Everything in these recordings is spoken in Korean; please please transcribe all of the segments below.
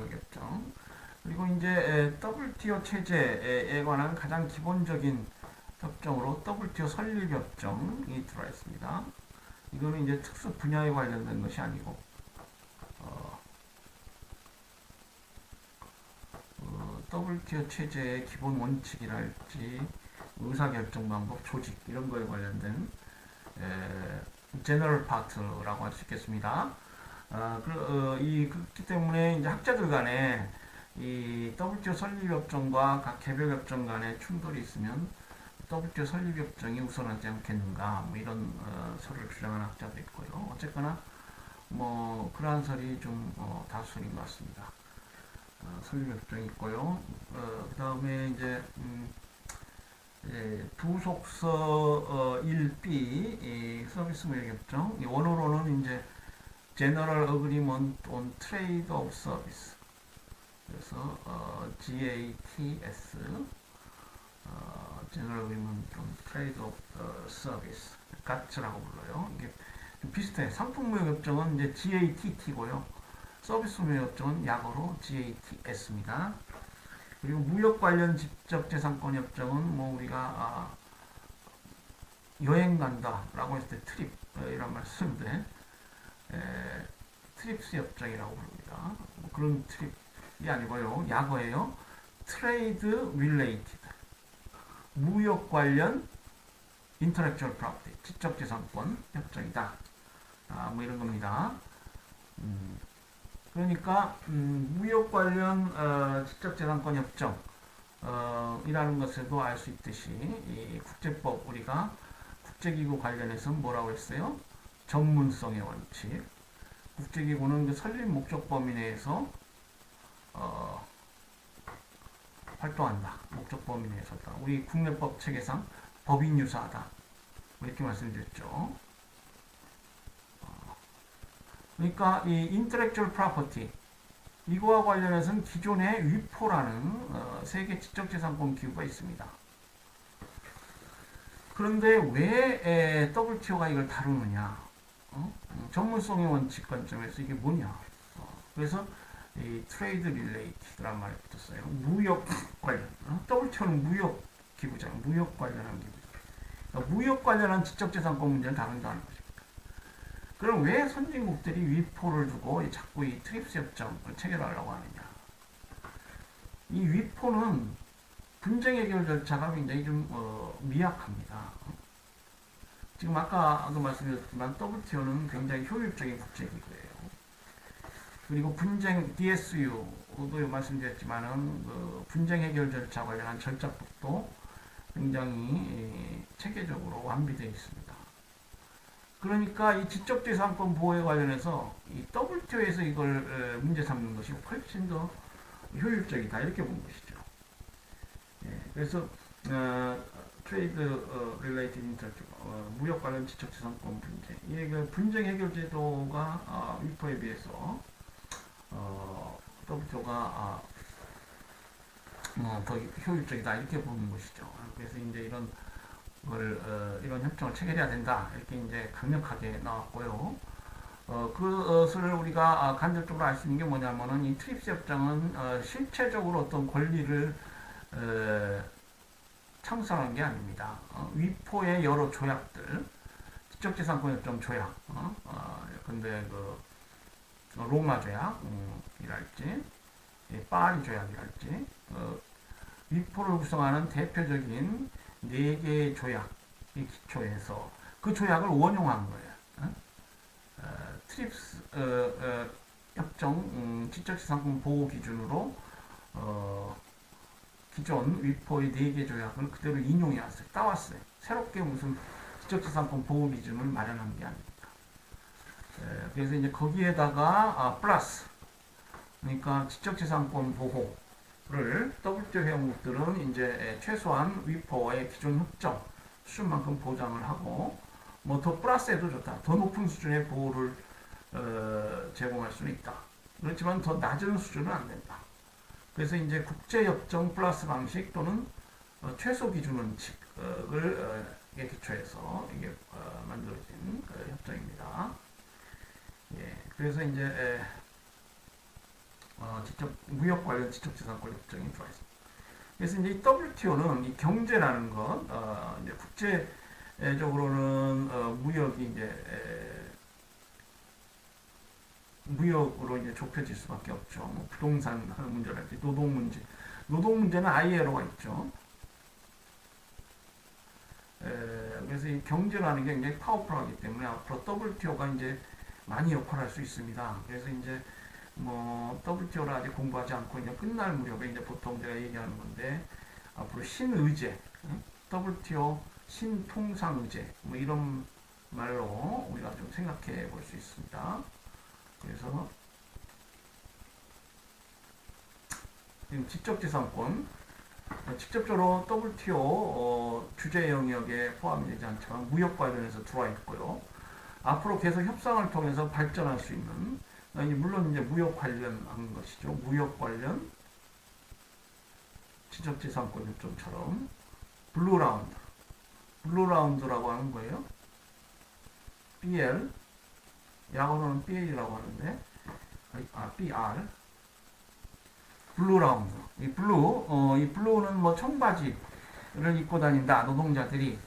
무역협정. 그리고 이제 WTO 체제에 관한 가장 기본적인 협정으로 WTO 설립협정이 들어와 있습니다. 이거는 이제 특수 분야에 관련된 것이 아니고 WTO 체제의 기본 원칙이랄지 의사결정 방법, 조직 이런 거에 관련된 제너럴 파트라고 할 수 있겠습니다. 그렇기 때문에 이제 학자들 간에 이 WTO 설립협정과 각 개별협정 간에 충돌이 있으면 WTO 설립협정이 우선하지 않겠는가 뭐 이런 설을 주장하는 학자도 있고요. 어쨌거나 뭐 그러한 설이 좀 다수인 것 같습니다. 설립협정이 있고요. 그 다음에 이제 부속서 1B 서비스 무역협정 원어로는 이제 General Agreement on Trade of Service 그래서 GATS General Agreement on Trade of Service GATS라고 불러요. 이게 좀 비슷해. 상품무역협정은 이제 GATT고요. 서비스 무역협정은 약어로 GATS입니다. 그리고 무역 관련 지적재산권 협정은 뭐 우리가 여행 간다라고 했을 때 트립 이란 말 쓰는데 트립스 협정이라고 부릅니다. 뭐 그런 트립이 아니고요. 약어예요. 트레이드 릴레이티드 무역 관련 인터렉츄얼 프로퍼티 지적재산권 협정이다. 뭐 이런 겁니다. 그러니까 무역 관련 지적재산권 협정 이라는 것에도 알 수 있듯이 이 국제법 우리가 국제기구 관련해서 뭐라고 했어요? 전문성의 원칙. 국제기구는 그 설립 목적 범위 내에서 활동한다. 목적 범위 내에서 우리 국내법 체계상 법인 유사하다. 뭐 이렇게 말씀드렸죠. 그러니까 이 인터렉츄얼 프로퍼티 이거와 관련해서는 기존의 위포라는 세계 지적재산권 기구가 있습니다. 그런데 왜 WTO가 이걸 다루느냐? 전문성의 원칙 관점에서 이게 뭐냐? 그래서 이 트레이드 릴레이티드란 말이 붙었어요. 무역 관련. WTO는 무역 기구잖아요. 무역 관련한 기구. 그러니까 무역 관련한 지적재산권 문제를 다룬다는 거죠. 그럼 왜 선진국들이 위포를 두고 자꾸 이 트립스 협정을 체결하려고 하느냐? 이 위포는 분쟁 해결 절차가 굉장히 좀 미약합니다. 지금 아까도 말씀드렸지만 WTO는 굉장히 효율적인 국제기구예요. 그리고 분쟁 DSU도 말씀드렸지만은 그 분쟁 해결 절차 관련한 절차법도 굉장히 체계적으로 완비되어 있습니다. 그러니까 이 지적재산권 보호에 관련해서 이 WTO에서 이걸 문제 삼는 것이 훨씬 더 효율적이다 이렇게 본 것이죠. 그래서 트레이드 릴레이티드 인터랙션 무역 관련 지적재산권 분쟁 이게 그 분쟁 해결 제도가 위포에 비해서 WTO가 더 효율적이다 이렇게 보는 것이죠. 그래서 이제 이런 협정을 체결해야 된다 이렇게 이제 강력하게 나왔고요. 그것을 우리가 간접적으로 알 수 있는 게 뭐냐면은 이 트립스 협정은 실체적으로 어떤 권리를 창설한 게 아닙니다. 위포의 여러 조약들, 지적재산권 협정 조약, 근데 그 로마 조약이랄지, 파리 조약이랄지, 위포를 구성하는 대표적인 4개의 조약의 기초에서 그 조약을 원용한 거예요. 트립스 협정 지적재산권 보호 기준으로 기존 위포의 4개 조약을 그대로 인용해 왔어요. 따왔어요. 새롭게 무슨 지적재산권 보호 기준을 마련한 게 아닙니다. 그래서 이제 거기에다가 플러스 그러니까 지적재산권 보호를 WTO 회원국들은 이제 최소한 위포의 기존 협정 수준만큼 보장을 하고 뭐 더 플러스해도 좋다. 더 높은 수준의 보호를 제공할 수는 있다. 그렇지만 더 낮은 수준은 안 된다. 그래서 이제 국제협정 플러스 방식 또는 최소 기준 원칙을 기초해서 이게 만들어진 협정입니다. 예, 그래서 이제 무역 관련 지적재산권 협정이 들어와 있습니다. 그래서 이제 이 WTO는 이 경제라는 것, 이제 국제적으로는 무역이 이제 무역으로 이제 좁혀질 수밖에 없죠. 뭐 부동산 문제랄지 노동 문제, 노동 문제는 ILO가 있죠. 그래서 이 경제라는 게 굉장히 파워풀하기 때문에 앞으로 WTO가 이제 많이 역할할 수 있습니다. 그래서 이제 뭐 WTO를 아직 공부하지 않고 이제 끝날 무렵에 이제 보통 제가 얘기하는 건데 앞으로 신의제, WTO 신통상의제 뭐 이런 말로 우리가 좀 생각해 볼 수 있습니다. 그래서 지금 지적재산권 직접적으로 WTO 주재 영역에 포함이 되지 않지만 무역 관련해서 들어와 있고요. 앞으로 계속 협상을 통해서 발전할 수 있는 물론 이제 무역 관련한 것이죠. 무역 관련 지적재산권 협정처럼 블루라운드라고 하는 거예요. BL 약어로는 BL이라고 하는데 BR 블루라운드. 이 블루는 뭐 청바지를 입고 다닌다. 노동자들이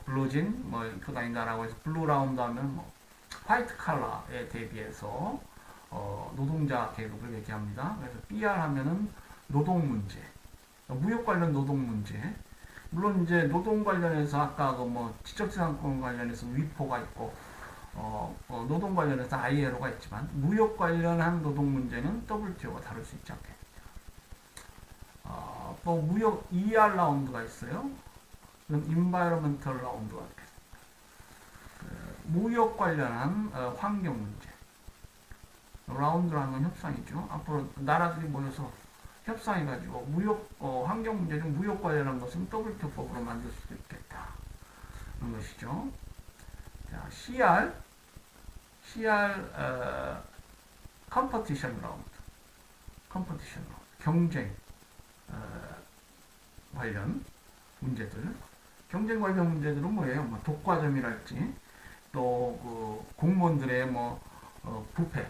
블루진 뭐 입고 다닌다라고 해서 블루라운드 하면 뭐 화이트 칼라에 대비해서 노동자 계급을 얘기합니다. 그래서 BR 하면은 노동 문제, 무역 관련 노동 문제. 물론 이제 노동 관련해서 아까 그 뭐 지적재산권 관련해서 위포가 있고 노동 관련해서 ILO가 있지만 무역 관련한 노동 문제는 WTO가 다룰 수 있지 않겠느냐. 또 무역 ER 라운드가 있어요. 그럼 Environmental 라운드가 있겠습니다. 무역 관련한 환경 문제. 라운드라는 건 협상이죠. 앞으로 나라들이 모여서 협상해가지고 무역 환경 문제 중 무역 관련한 것은 WTO법으로 만들 수도 있겠다. 그런 것이죠. 자, CR 컴퍼티션 라운드, 경쟁 관련 문제들. 경쟁 관련 문제들은 뭐예요? 뭐 독과점이랄지, 또 그 공무원들의 뭐 부패,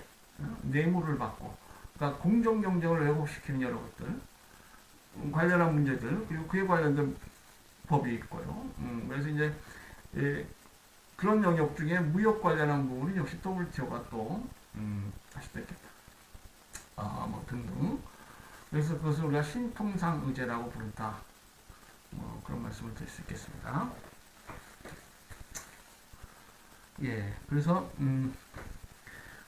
뇌물을 받고, 그러니까 공정 경쟁을 왜곡시키는 여러 것들 관련한 문제들, 그리고 그에 관련된 법이 있고요. 그래서 이제 그런 영역 중에 무역 관련한 부분은 역시 WTO가 또 할 수도 있겠다. 뭐 등등. 그래서 그것을 우리가 신통상 의제라고 부른다. 뭐 그런 말씀을 드릴 수 있겠습니다. 예, 그래서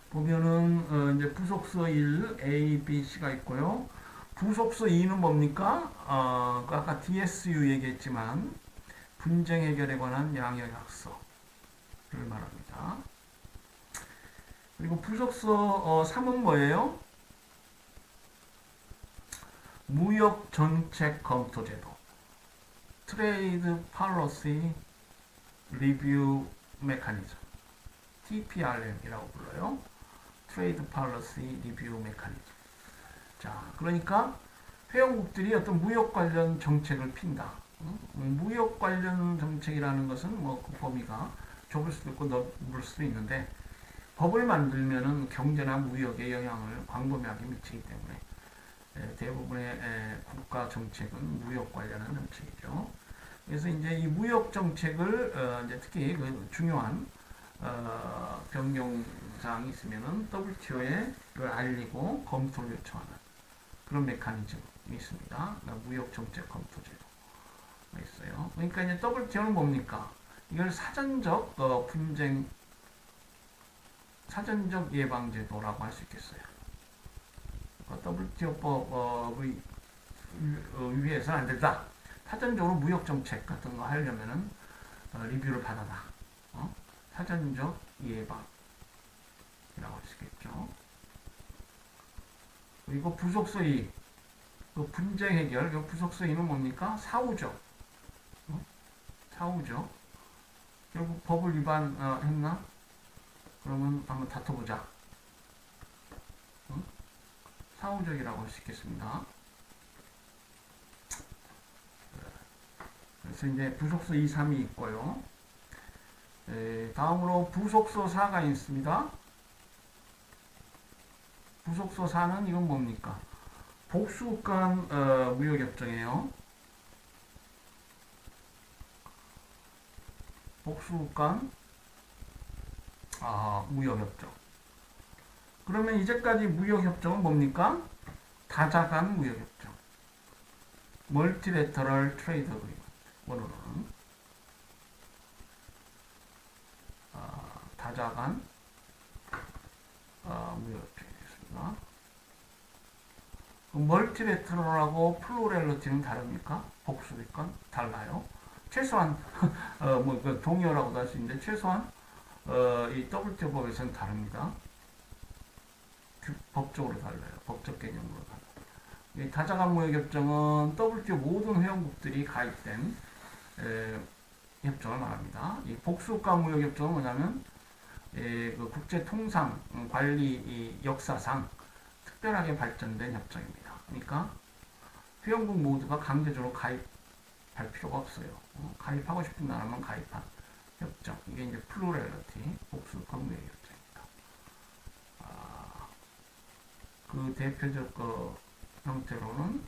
보면은 이제 부속서 1, A, B, C가 있고요. 부속서 2는 뭡니까? 아까 DSU 얘기했지만 분쟁 해결에 관한 양형 약서를 말합니다. 그리고 부속서 3은 뭐예요? 무역 정책 검토 제도. 트레이드 팔러시 리뷰 메커니즘. TPRM이라고 불러요. 트레이드 팔러시 리뷰 메커니즘. 자, 그러니까 회원국들이 어떤 무역 관련 정책을 핀다. 무역 관련 정책이라는 것은 뭐 그 범위가 좁을 수도 있고 넓을 수도 있는데 법을 만들면은 경제나 무역에 영향을 광범위하게 미치기 때문에 대부분의 국가 정책은 무역 관련한 정책이죠. 그래서 이제 이 무역 정책을 이제 특히 그 중요한 변경 사항이 있으면은 WTO에 그걸 알리고 검토를 요청하는 그런 메커니즘이 있습니다. 그러니까 무역 정책 검토 제도가 있어요. 그러니까 이제 WTO는 뭡니까? 이걸 사전적 분쟁 사전적 예방 제도라고 할 수 있겠어요. WTO법의 위해서는 안 된다. 사전적으로 무역 정책 같은 거 하려면은 리뷰를 받아라. 사전적 예방이라고 할 수 있겠죠. 그리고 부속서 2, 그 분쟁 해결, 그 부속서 2는 뭡니까? 사후적. 사후적. 결국 법을 위반했나? 그러면 한번 다퉈보자. 사후적이라고 할 수 있겠습니다. 그래서 이제 부속서 2, 3이 있고요. 다음으로 부속서 4가 있습니다. 부속서 4는 이건 뭡니까? 복수국 간 무역협정이에요. 복수국 간 무역협정. 그러면 이제까지 무역협정은 뭡니까? 다자간 무역협정. 멀티레터럴 트레이드 어그리먼트. 원어로는 다자간 무역협정이겠습니다. 멀티레터럴하고 플로렐러티는 다릅니까? 복수니까 달라요. 최소한 그 동의어라고도 할 수 있는데 최소한 이 WTO 법에서는 다릅니다. 법적으로 달라요. 법적 개념으로 달라요. 이 다자간 무역협정은 WTO 모든 회원국들이 가입된 협정을 말합니다. 이 복수국가 무역협정은 뭐냐면 그 국제 통상 관리 역사상 특별하게 발전된 협정입니다. 그러니까 회원국 모두가 강제적으로 가입할 필요가 없어요. 가입하고 싶은 나라만 가입한 협정. 이게 이제 플루렐러티 복수국가 무역협정입니다. 그 대표적 형태로는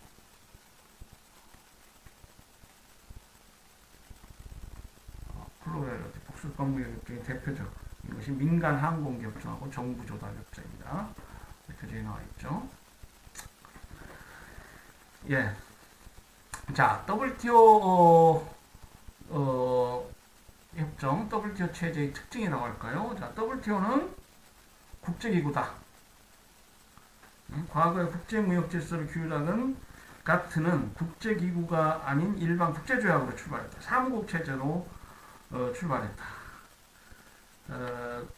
플루렐러티 복수국가 무역협정의 대표적 이것이 민간 항공 협정하고 정부 조달 협정입니다. 표지에 나와 있죠. 예. 자, WTO 협정, WTO 체제의 특징이라고 할까요? 자, WTO는 국제기구다. 과거의 국제무역 질서를 규율하는 가트는 국제기구가 아닌 일반 국제조약으로 출발했다. 사무국 체제로 출발했다.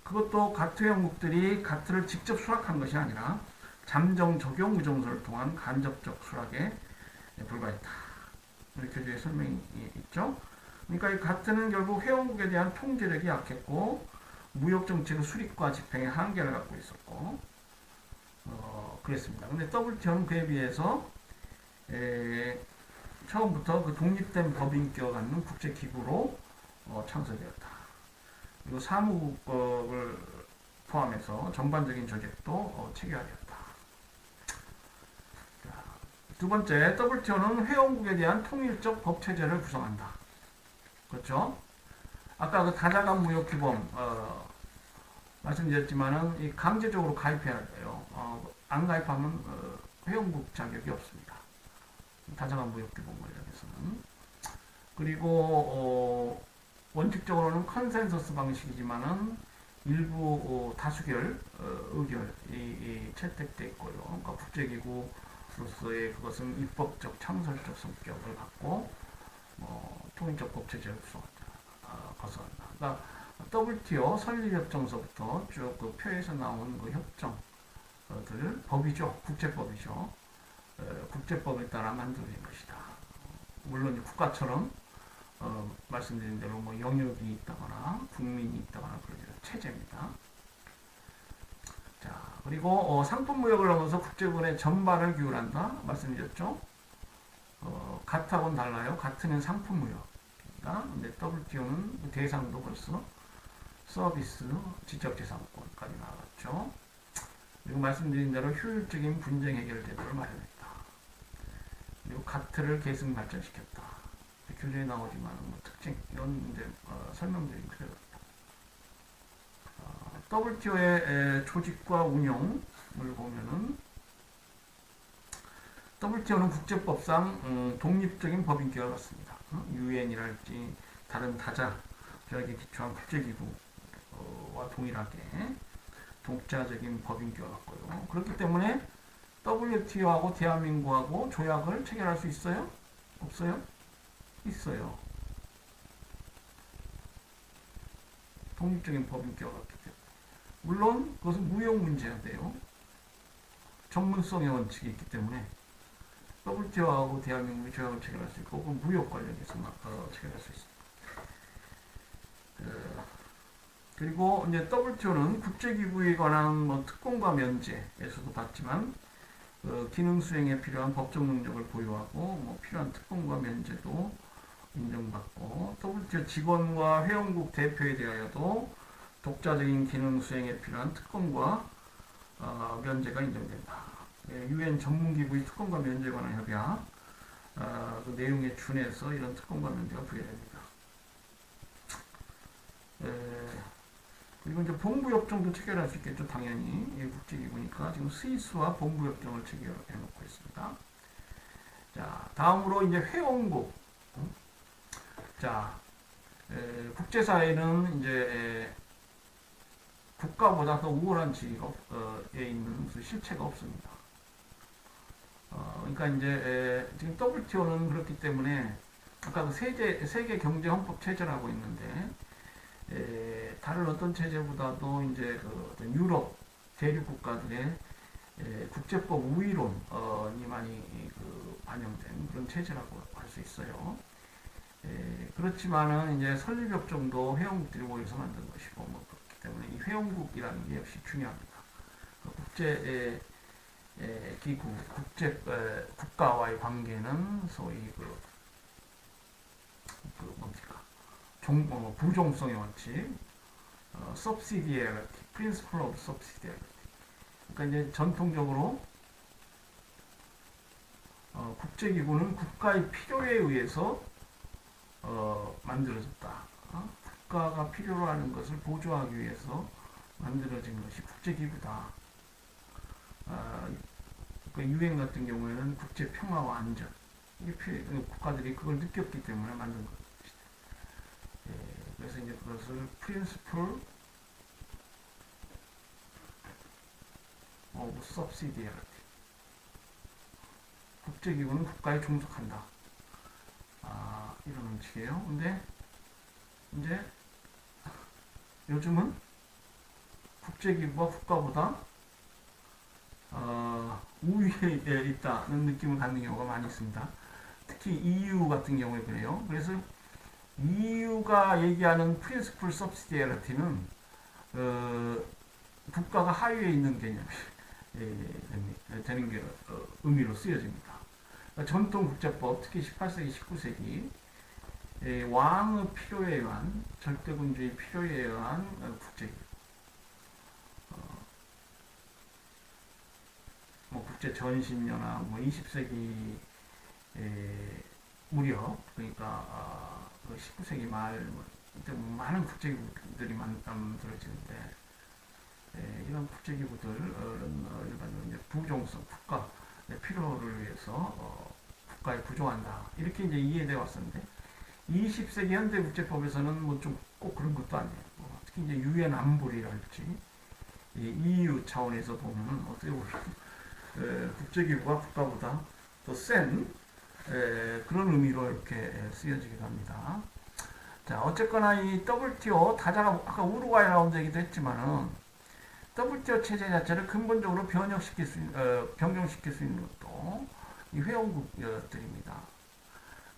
그것도 가트 회원국들이 가트를 직접 수락한 것이 아니라 잠정 적용 의정서를 통한 간접적 수락에 불과했다. 이렇게 교재에 설명이 있죠. 그러니까 이 가트는 결국 회원국에 대한 통제력이 약했고 무역 정책의 수립과 집행에 한계를 갖고 있었고 그랬습니다. 근데 WTO는 그에 비해서 처음부터 그 독립된 법인격을 갖는 국제기구로 창설되었다. 그리고 사무국을 포함해서 전반적인 조직도 체계화되었다. 두 번째, WTO는 회원국에 대한 통일적 법체제를 구성한다. 그렇죠? 아까 그 다자간 무역규범 말씀드렸지만은 이 강제적으로 가입해야 돼요. 안 가입하면 회원국 자격이 없습니다. 다자간 무역규범 관련해서는. 그리고 원칙적으로는 컨센서스 방식이지만은 일부 다수결 의결이 채택되어 있고요. 그러니까 국제기구로서의 그것은 입법적 창설적 성격을 갖고 통일적 법체제를 구성한다. 그러니까 WTO 설립협정서부터 쭉 그 표에서 나온 그 협정들 법이죠. 국제법이죠. 국제법에 따라 만들어진 것이다. 물론 국가처럼 말씀드린 대로 뭐 영역이 있다거나 국민이 있다거나 그러죠. 체제입니다. 자, 그리고 상품무역을 넘어서 국제군의 전반을 규율한다. 말씀드렸죠. 가트하고는 달라요. 가트는 상품무역입니다. 근데 WTO는 대상도 벌써 서비스, 지적재산권까지 나왔죠. 그리고 말씀드린 대로 효율적인 분쟁 해결 제도를 마련했다. 그리고 가트를 계승 발전시켰다. 교재에 나오지만 특징 이런 이제 설명드린 그대로입니다. WTO의 조직과 운영을 보면은 WTO는 국제법상 독립적인 법인격을 갖습니다. UN이랄지 다른 다자 조약에 기초한 국제기구와 동일하게 독자적인 법인격을 갖고요. 그렇기 때문에 WTO하고 대한민국하고 조약을 체결할 수 있어요? 없어요? 있어요. 독립적인 법인격을 갖기 때문에. 물론 그것은 무역 문제가 돼요. 전문성의 원칙이 있기 때문에 WTO하고 대한민국이 조약을 체결할 수 있고 그건 무역 관련해서만 체결할 수 있습니다. 그리고 이제 WTO는 국제기구에 관한 특권과 면제에서도 봤지만 기능 수행에 필요한 법적 능력을 보유하고 필요한 특권과 면제도 인정받고 WTO 직원과 회원국 대표에 대하여도 독자적인 기능 수행에 필요한 특권과 면제가 인정된다. 유엔 전문기구의 특검과 면제에 관한 협약 그 내용에 준해서 이런 특검과 면제가 부여됩니다. 그리고 이제 본부협정도 체결할 수 있겠죠. 당연히 국제기구니까 지금 스위스와 본부협정을 체결해 놓고 있습니다. 자, 다음으로 이제 회원국. 자, 국제사회는 이제 국가보다 더 우월한 지위에 있는 무슨 실체가 없습니다. 그러니까 이제 지금 WTO는 그렇기 때문에 아까 그 세계 경제 헌법 체제라고 있는데 다른 어떤 체제보다도 이제 그 유럽 대륙 국가들의 국제법 우위론이 많이 그 반영된 그런 체제라고 할 수 있어요. 그렇지만은 이제 설립협정도 회원국들이 모여서 만든 것이고 뭐 그렇기 때문에 이 회원국이라는 게 역시 중요합니다. 국제 기구, 국가와의 관계는 소위 뭡니까? 부종성의 원칙, subsidiarity, principle of subsidiarity. 그러니까 이제 전통적으로 국제기구는 국가의 필요에 의해서 만들어졌다. 국가가 필요로 하는 것을 보조하기 위해서 만들어진 것이 국제기구다. 그 유엔 같은 경우에는 국제 평화와 안전, 국가들이 그걸 느꼈기 때문에 만든 것이다. 그래서 이제 그것을 principle of subsidiarity. 국제기구는 국가에 종속한다. 이런 원칙이에요. 근데 이제 요즘은 국제기구가 국가보다 우위에 있다는 느낌을 갖는 경우가 많이 있습니다. 특히 EU 같은 경우에 그래요. 그래서 EU가 얘기하는 Principal Subsidiarity는 국가가 하위에 있는 개념이 되는 게 의미로 쓰여집니다. 그러니까 전통 국제법, 특히 18세기, 19세기 왕의 필요에 의한 절대군주의 필요에 의한 국제기구, 뭐 국제 전신연합, 뭐 20세기 무렵, 그러니까 19세기 말 이때 많은 국제기구들이 만들어지는데 이런 국제기구들은 일반적으로 이제 부종성, 국가 필요를 위해서 국가에 부조한다 이렇게 이제 이해되어 왔었는데 20세기 현대 국제법에서는 뭐 좀 꼭 그런 것도 아니에요. 특히 이제 유엔 안보리랄지 EU 차원에서 보면은 어떻게 보면 국제기구가 국가보다 더 센 그런 의미로 이렇게 쓰여지기도 합니다. 자, 어쨌거나 이 WTO 다자가 아까 우루과이 라운드 얘기도 했지만은 WTO 체제 자체를 근본적으로 변경시킬 수 있는 것도 이 회원국들입니다.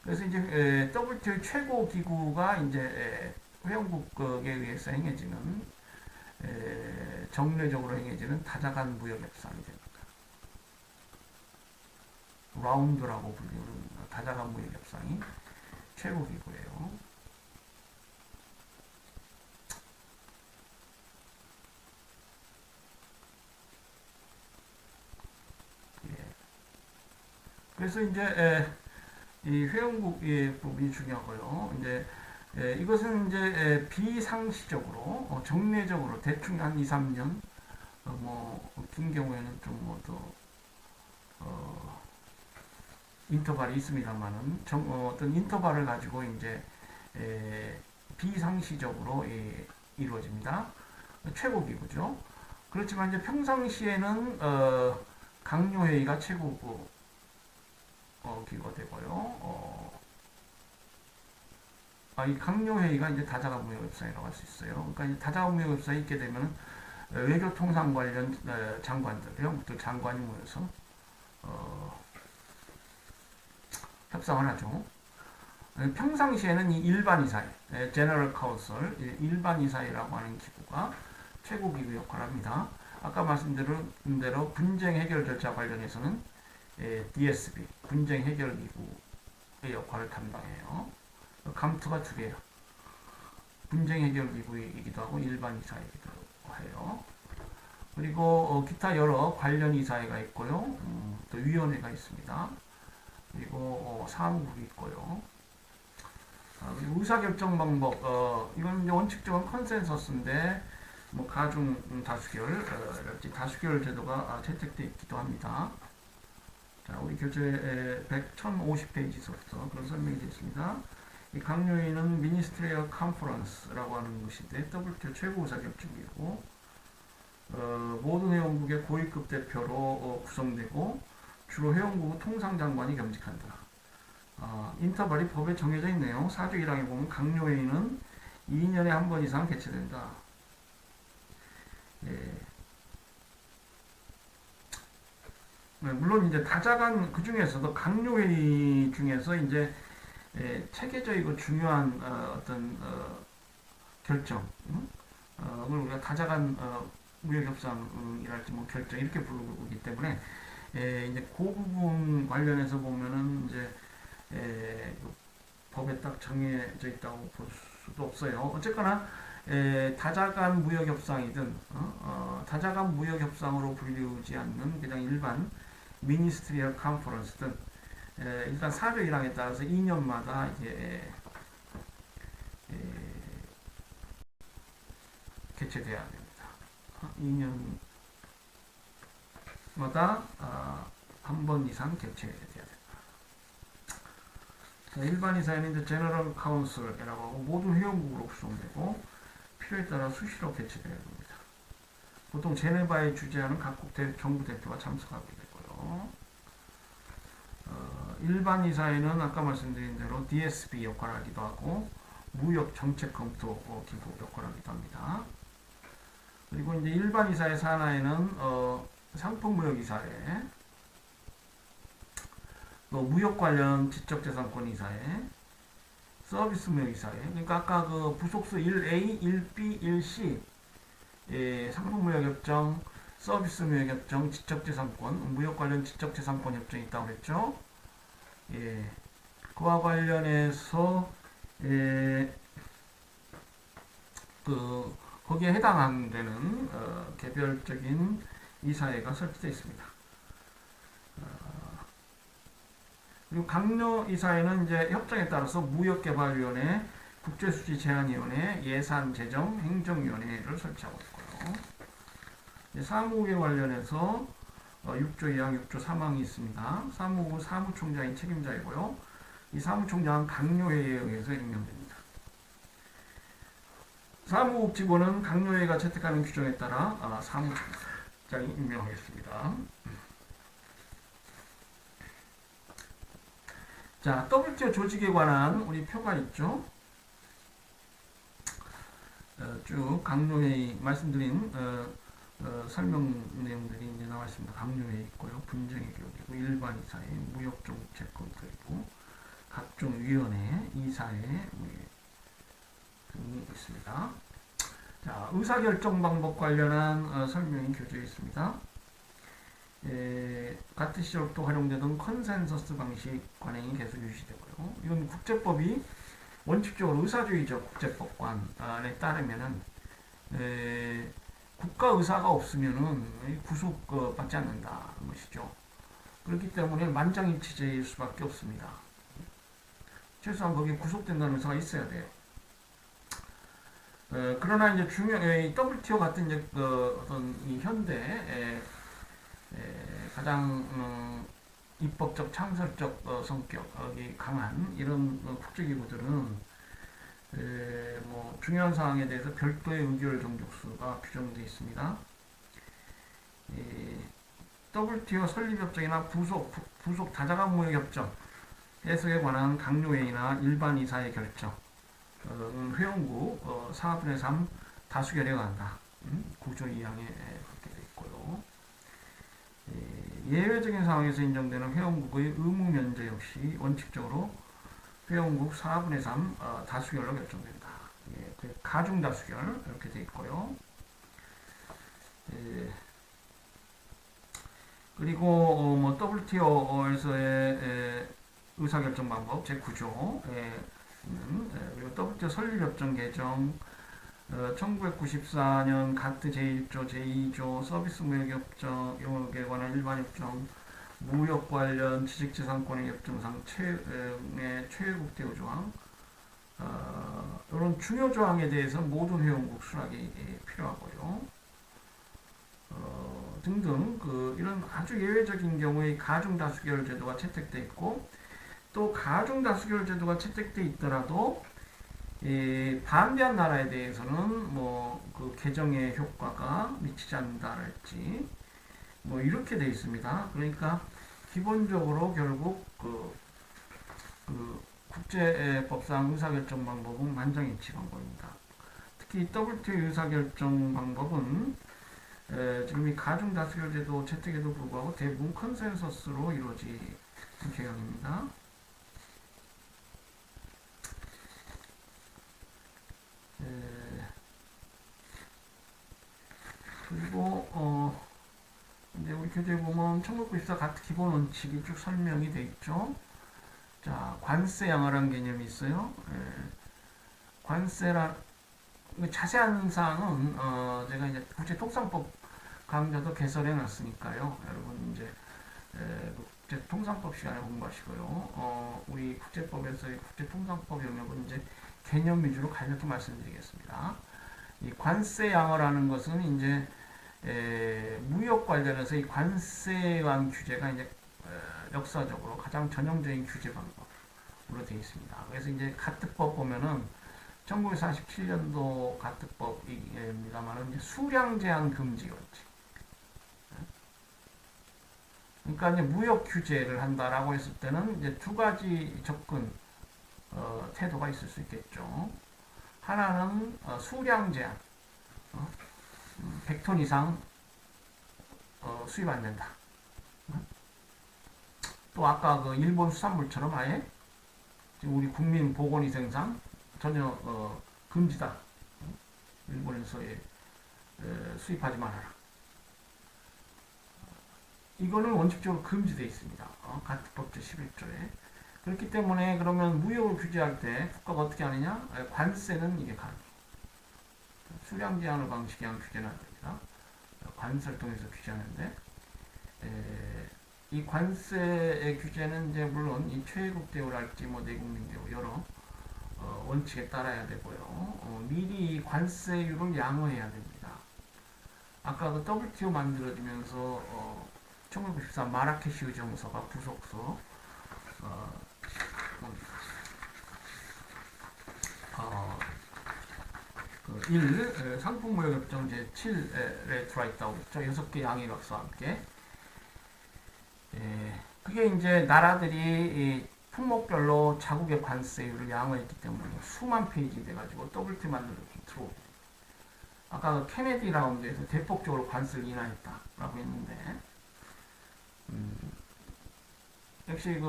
그래서 이제 WTO 최고 기구가 이제 회원국에 의해서 행해지는 정례적으로 행해지는 다자간 무역 협상이 됩니다. 라운드라고 불리는 다자간 무역 협상이 최고 기구예요. 그래서 이제 이 회원국의 부분이 중요하고요. 이제 이것은 이제 비상시적으로 정례적으로 대충 한 2, 3년 뭐긴 경우에는 좀 뭐 더 인터벌이 있습니다만은 어떤 인터벌을 가지고 이제 비상시적으로 이루어집니다. 최고 기구죠. 그렇지만 이제 평상시에는 강요회의가 최고 기구가 되고요. 이 강요회의가 이제 다자간 무역협상이라고 할 수 있어요. 그러니까 이제 다자간 무역협상이 있게 되면 외교통상 관련 장관들, 회원국들 장관이 모여서 협상을 하죠. 평상시에는 이 일반이사회, General Council, 일반이사회라고 하는 기구가 최고 기구 역할을 합니다. 아까 말씀드린 대로 분쟁 해결 절차 관련해서는 DSB, 분쟁 해결 기구의 역할을 담당해요. 감투가 두 개예요. 분쟁 해결 기구이기도 하고 일반 이사이기도 해요. 그리고 기타 여러 관련 이사회가 있고요. 또 위원회가 있습니다. 그리고 사무국이 있고요. 그리고 의사결정 방법, 이건 이제 원칙적인 컨센서스인데 뭐 가중 다수결, 다수결 제도가 채택되어 있기도 합니다. 자, 우리 교재 1050페이지서부터 그런 설명이 되어 있습니다. 이 강요회의는 미니스트리얼 컨퍼런스라고 하는 것인데 WTO 최고 의사결정이고 모든 회원국의 고위급 대표로 구성되고 주로 회원국 통상장관이 겸직한다. 인터벌이 법에 정해져 있네요. 4조 1항에 보면 강요회의는 2년에 한 번 이상 개최된다. 예. 물론 이제 다자간 그 중에서도 강요회의 중에서 이제 체계적이고 중요한 어떤 결정, 을 우리가 다자간 무역협상이랄지 뭐 결정 이렇게 부르기 때문에 이제 그 부분 관련해서 보면은 이제 그 법에 딱 정해져 있다고 볼 수도 없어요. 어쨌거나 다자간 무역협상이든 다자간 무역협상으로 불리우지 않는 그냥 일반 미니스트리얼 컨퍼런스든 일단 4조 1항에 따라서 2년마다 이제 개최돼야 됩니다. 2년마다 한 번 이상 개최돼야 됩니다. 일반 이사회는 이제 제너럴 카운슬이라고 하고 모든 회원국으로 구성되고 필요에 따라 수시로 개최되어야 됩니다. 보통 제네바에 주재하는 각국 정부 대표가 참석하게 되고요. 일반 이사회는 아까 말씀드린 대로 DSB 역할을 하기도 하고 무역 정책 검토 기구 역할을 하기도 합니다. 그리고 이제 일반 이사회 산하에는 상품 무역 이사회, 또 무역 관련 지적재산권 이사회, 서비스 무역 이사회. 그러니까 아까 그 부속수 1A, 1B, 1C 상품 무역 협정, 서비스 무역 협정, 지적재산권, 무역 관련 지적재산권 협정이 있다고 그랬죠. 예, 그와 관련해서 거기에 해당되는 개별적인 이사회가 설치되어 있습니다. 그리고 강요 이사회는 이제 협정에 따라서 무역개발위원회, 국제수지 제한위원회, 예산재정, 행정위원회를 설치하고 있고요. 사무국에 관련해서 6조 2항, 6조 3항이 있습니다. 사무국은 사무총장이 책임자이고요. 이 사무총장은 강요회의에 의해서 임명됩니다. 사무국 직원은 강요회의가 채택하는 규정에 따라 사무총장이 임명하겠습니다. 자, WTO 조직에 관한 우리 표가 있죠. 쭉 강요회의 말씀드린 설명 내용들이 이제 나와 있습니다. 강요회의 있고요, 분쟁의 교육이고, 일반 이사회, 무역정책 검토 있고, 각종 위원회, 이사회 등이 있습니다. 자, 의사결정 방법 관련한 설명이 교재에 있습니다. 같은 시절부터 활용되던 컨센서스 방식 관행이 계속 유지되고요. 이건 국제법이 원칙적으로 의사주의적 국제법관에 따르면은 국가 의사가 없으면은 구속받지 않는다는 것이죠. 그렇기 때문에 만장일치제일 수밖에 없습니다. 최소한 거기에 구속된다는 의사가 있어야 돼요. 그러나 이제 WTO 같은 이제 어떤 이 현대 가장 입법적 창설적 성격이 강한 이런 국제기구들은 뭐 중요한 사항에 대해서 별도의 의결 정족수가 규정되어 있습니다. WTO 설립협정이나 부속 다자간 무역협정 해석에 관한 강요회의나 일반 이사회 결정 회원국 4분의 3 다수결에 의한다. 9조 2항에 그렇게 되어 있고요. 예외적인 상황에서 인정되는 회원국의 의무 면제 역시 원칙적으로 회원국 4분의 3 다수결로 결정된다. 가중 다수결 이렇게 되어 있고요. 그리고 뭐 WTO에서의 의사결정 방법 제9조 그리고 WTO 설립협정 개정 1994년 가트 제1조, 제2조 서비스 무역협정에 관한 일반 협정, 무역 관련 지식재산권의 협정상 최외국 대우 조항, 이런 중요 조항에 대해서 모든 회원국 수락이 필요하고요. 등등 이런 아주 예외적인 경우에 가중 다수결 제도가 채택돼 있고, 또 가중 다수결 제도가 채택돼 있더라도 반대한 나라에 대해서는 그 개정의 효과가 미치지 않는다랄지 이렇게 돼 있습니다. 그러니까 기본적으로 결국 그 국제법상 의사결정 방법은 만장일치한 겁니다. 특히 WTO 의사결정 방법은 지금 이 가중 다수결 제도 채택에도 불구하고 대부분 컨센서스로 이루어진 개혁입니다. 그리고 이제 우리 교재에 보면 1994 가트 기본 원칙이 쭉 설명이 돼 있죠. 자, 관세 양화라는 개념이 있어요. 관세라 자세한 사항은 제가 이제 국제통상법 강좌도 개설해 놨으니까요. 여러분 이제 국제통상법 시간에 공부하시고요. 우리 국제법에서의 국제통상법 영역은 이제 개념 위주로 간략히 말씀드리겠습니다. 이 관세 양화라는 것은 이제 무역 관련해서 이 관세관 규제가 이제 역사적으로 가장 전형적인 규제 방법으로 되어 있습니다. 그래서 이제 가트법 보면은 1947년도 가트법입니다만은 이제 수량 제한 금지 원칙. 그러니까 이제 무역 규제를 한다라고 했을 때는 이제 두 가지 접근 태도가 있을 수 있겠죠. 하나는 수량 제한, 100톤 이상 수입 안 된다. 또 아까 그 일본 수산물처럼 아예 우리 국민 보건위생상 전혀 금지다. 일본에서의 수입하지 말아라. 이거는 원칙적으로 금지되어 있습니다. 가트법 제11조에. 그렇기 때문에 그러면 무역을 규제할 때 국가가 어떻게 하느냐? 관세는 이게 가능해요. 수량 제한을 방식에 한 규제는 안 됩니다. 관세를 통해서 규제하는데, 이 관세의 규제는 이제 물론 이 최애국 대우랄지 내국민 대우 여러 원칙에 따라야 되고요. 미리 관세율을 양호해야 됩니다. 아까 그 WTO 만들어지면서 1994 마라케시 의정서가 부속서 1 상품무역협정 제7에 들어와 있다고 했죠. 6개 양해각서와 함께. 그게 이제 나라들이 품목별로 자국의 관세율을 양호했기 때문에 수만 페이지 돼가지고 WTO 만들어진 들어오고. 아까 그 케네디 라운드에서 대폭적으로 관세를 인하했다라고 했는데, 역시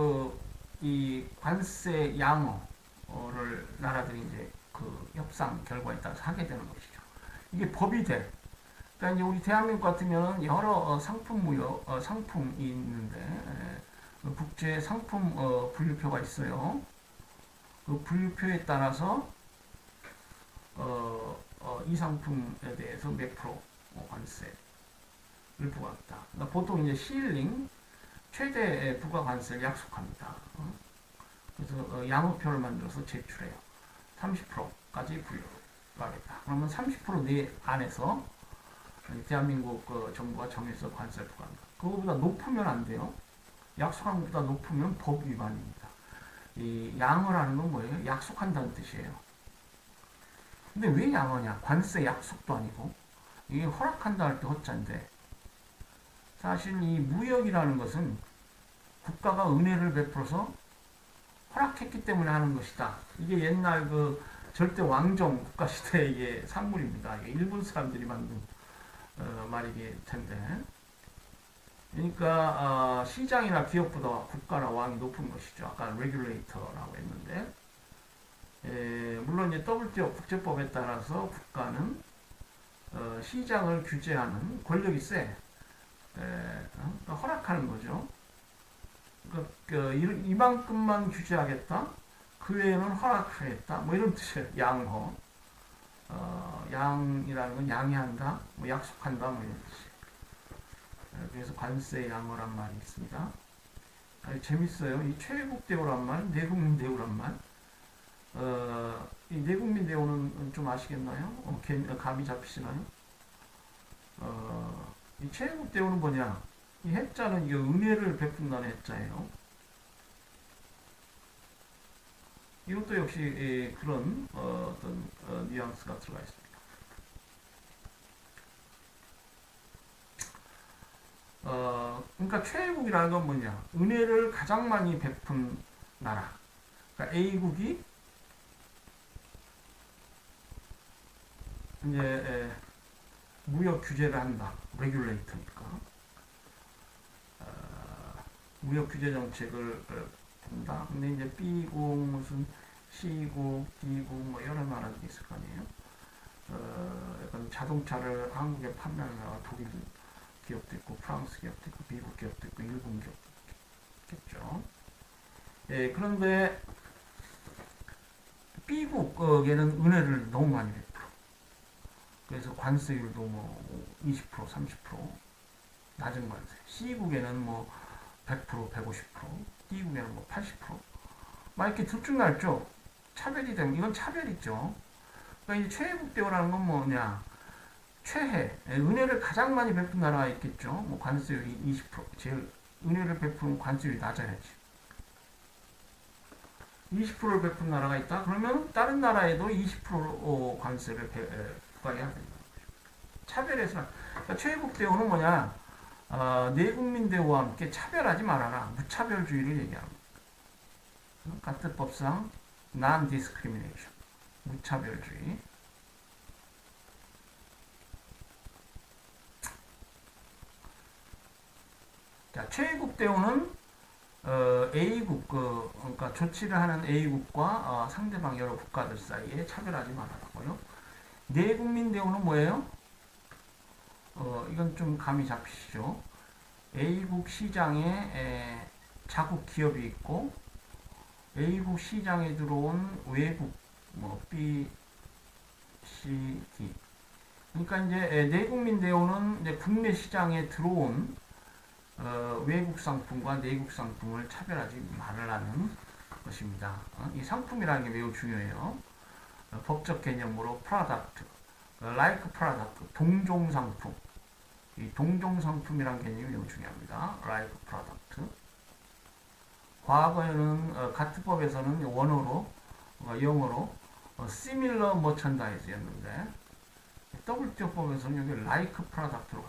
이 관세 양호를 나라들이 이제 그 협상 결과에 따라서 하게 되는 것이죠. 이게 법이 돼. 그러니까 이제 우리 대한민국 같으면 여러 상품이 있는데, 국제 상품 분류표가 있어요. 그 분류표에 따라서 이 상품에 대해서 몇 프로 관세를 부과합니다. 그러니까 보통 이제 시일링 최대 부과 관세를 약속합니다. 그래서 양호표를 만들어서 제출해요. 30%까지 부과하겠다. 그러면 30% 안에서 대한민국 정부가 정해서 관세를 부과합니다. 그거보다 높으면 안 돼요. 약속한 것보다 높으면 법 위반입니다. 이 양호라는 건 뭐예요? 약속한다는 뜻이에요. 근데 왜 양호냐? 관세 약속도 아니고 이게 허락한다 할 때 허짠데, 사실 이 무역이라는 것은 국가가 은혜를 베풀어서 허락했기 때문에 하는 것이다. 이게 옛날 그 절대 왕정 국가 시대의 산물입니다. 이게 일본 사람들이 만든 말이길 텐데, 그러니까 시장이나 기업보다 국가나 왕이 높은 것이죠. 아까 레귤레이터라고 했는데, 물론 이제 WTO 국제법에 따라서 국가는 시장을 규제하는 권력이 세. 그러니까 허락하는 거죠. 그러니까 이만큼만 규제하겠다. 그 외에는 허락하겠다. 이런 뜻이에요. 양호. 양이라는 건 양해한다, 뭐 약속한다, 뭐 이런 뜻이. 그래서 관세 양어란 말이 있습니다. 재밌어요. 이 최애국 대우란 말, 내국민 대우란 말. 이 내국민 대우는 좀 아시겠나요? 감이 잡히시나요? 이 최애국 대우는 뭐냐? 이 해자는 이게 은혜를 베푼다는 해자예요. 이것도 역시 그런 어떤 뉘앙스가 들어가 있습니다. 그러니까 최애국이라는 건 뭐냐? 은혜를 가장 많이 베푼 나라. 그러니까 A국이 이제 무역 규제를 한다. 레귤레이터니까. 무역 규제 정책을 한다. 근데 이제 B국, 무슨 C국, D국 뭐 여러 나라들이 있을 거 아니에요. 약간 자동차를 한국에 판매하는 나라가 독일 기업도 있고, 프랑스 기업도 있고, 미국 기업도 있고, 일본 기업도 있겠죠. 예, 그런데 B국에는 은혜를 너무 많이 베풀어. 그래서 관세율도 뭐 20%, 30% 낮은 관세. C국에는 뭐 100%, 150%, D국에는 뭐 80%. 막 이렇게 들쭉날죠. 차별이 되면 이건 차별이죠. 그러니까 이 최애국 대우라는 건 뭐냐? 최해, 은혜를 가장 많이 베푼 나라가 있겠죠. 뭐 관세율이 20%, 제일 은혜를 베푸는 관세율이 낮아야지. 20%를 베푼 나라가 있다? 그러면 다른 나라에도 20% 관세를 부과해야 된다. 차별해서, 그러니까 최애국 대우는 뭐냐? 내국민 대우와 함께 차별하지 말아라. 무차별주의를 얘기합니다. 가트법상 non-discrimination, 무차별주의. 자, 최애국 대우는 A국, 그러니까 조치를 하는 A국과 상대방 여러 국가들 사이에 차별하지 말아라고요. 내국민 대우는 뭐예요? 이건 좀 감이 잡히시죠? A국 시장에 자국 기업이 있고 A국 시장에 들어온 외국 뭐 B, C, D. 그러니까 이제 내국민 대우는 이제 국내 시장에 들어온 외국 상품과 내국 상품을 차별하지 말라는 것입니다. 이 상품이라는 게 매우 중요해요. 법적 개념으로 product, like product, 동종 상품. 이 동종 상품이라는 개념이 매우 중요합니다. like product. 과거에는 가트법에서는 원어로 영어로 similar merchandise였는데 WTO법에서는 여기 like product로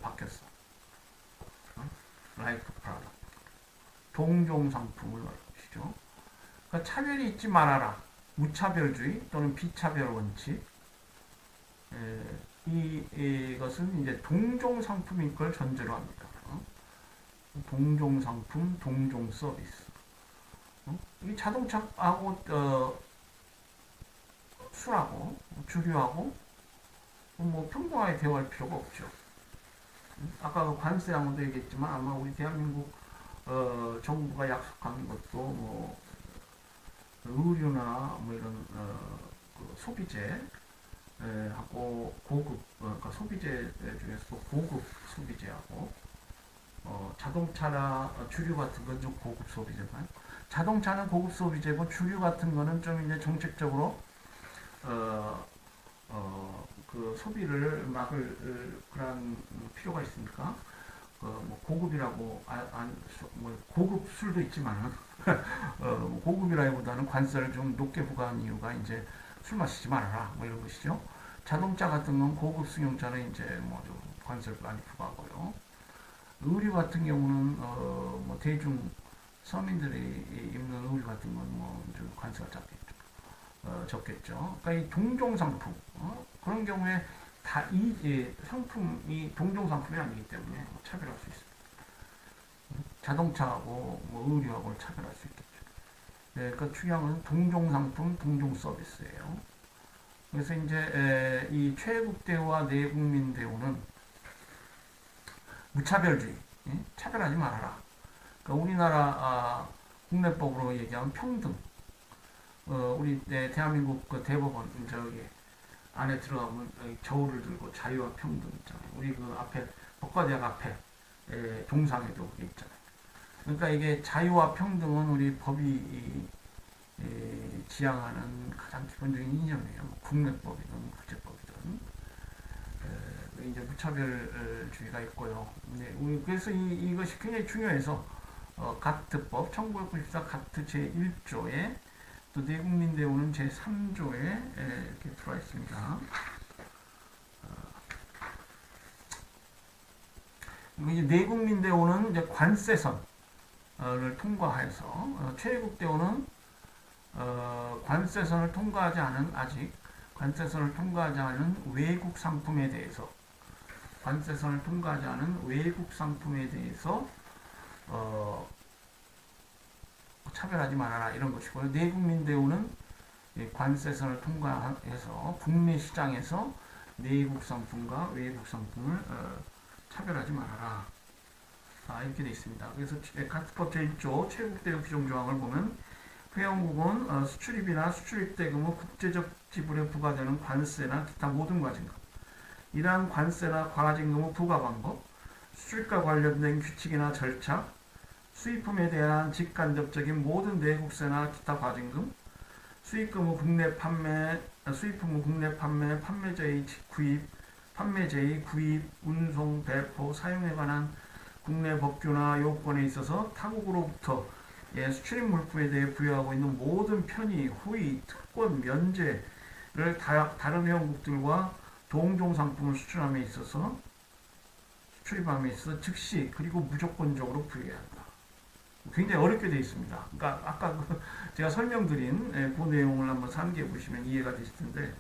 바뀌었어. like product. 동종 상품을 말하시죠. 그러니까 차별이 있지 말아라. 무차별주의 또는 비차별 원칙. 이것은 이제 동종 상품인 걸 전제로 합니다. 동종 상품, 동종 서비스. 이 자동차하고 술하고 주류하고 뭐 평등하게 대화할 필요가 없죠. 아까 그 관세 양호도 얘기했지만 아마 우리 대한민국 정부가 약속한 것도 뭐 의류나 뭐 이런 그 소비재 하고 고급 그러니까 소비재 중에서도 고급 소비재하고 자동차나 주류 같은 건 좀 고급 소비재만 자동차는 고급 소비재고 주류 같은 거는 좀 이제 정책적으로 그 소비를 막을 그런 필요가 있으니까 뭐 고급이라고 뭐 고급 술도 있지만 고급이라기보다는 관세를 좀 높게 부과한 이유가 이제 술 마시지 말아라 뭐 이런 것이죠. 자동차 같은 건 고급 승용차는 이제 뭐 좀 관세를 많이 부과하고요. 의류 같은 경우는 뭐 대중 서민들이 입는 의류 같은 건 뭐 좀 관세가 적겠죠. 그러니까 이 동종 상품 그런 경우에 다 이 상품이 동종 상품이 아니기 때문에 차별할 수 있습니다. 자동차하고 뭐 의류하고는 차별할 수 있겠죠. 네, 그러니까 중요한 것은 동종 상품, 동종 서비스예요. 그래서 이제 이 최애국 대우와 내국민 대우는 무차별주의, 차별하지 말아라. 그러니까 우리나라 국내법으로 얘기하면 평등. 우리 대한민국 그 대법원 저기 안에 들어가면 저울을 들고 자유와 평등 있잖아요. 우리 그 앞에 법과대학 앞에 동상에도 그게 있잖아요. 그러니까 이게 자유와 평등은 우리 법이 지향하는 가장 기본적인 이념이에요. 뭐 국내법이든 국제법이든 이제 무차별주의가 있고요. 네, 그래서 이것이 굉장히 중요해서 가트법 1994 가트 제1조에 또 내국민대우는 제3조에 이렇게 들어와 있습니다. 이제 내국민대우는 이제 관세선을 통과해서 최애국대우는 관세선을 통과하지 않은 아직 관세선을 통과하지 않은 외국 상품에 대해서 관세선을 통과하지 않은 외국 상품에 대해서 차별하지 말아라 이런 것이고요. 내국민 대우는 관세선을 통과해서 국내 시장에서 내국 상품과 외국 상품을 차별하지 말아라. 이렇게 되어 있습니다. 그래서 가트법 제1조 최국대우 규정조항을 보면 회원국은 수출입이나 수출입대금 후 국제적 지불에 부과되는 관세나 기타 모든 과징금, 이러한 관세나 과징금 후 부과 방법, 수출과 관련된 규칙이나 절차, 수입품에 대한 직간접적인 모든 내국세나 기타 과징금, 수입품 후 국내 판매, 판매자의 구입, 판매자의 구입, 운송, 배포, 사용에 관한 국내 법규나 요건에 있어서 타국으로부터 수출입 물품에 대해 부여하고 있는 모든 편의, 후의, 특권, 면제를 다른 회원국들과 동종 상품을 수출함에 있어서 수출입함에 있어서 즉시 그리고 무조건적으로 부여해야 한다. 굉장히 어렵게 되어 있습니다. 그러니까 아까 제가 설명드린 그 내용을 한번 상기해 보시면 이해가 되실 텐데,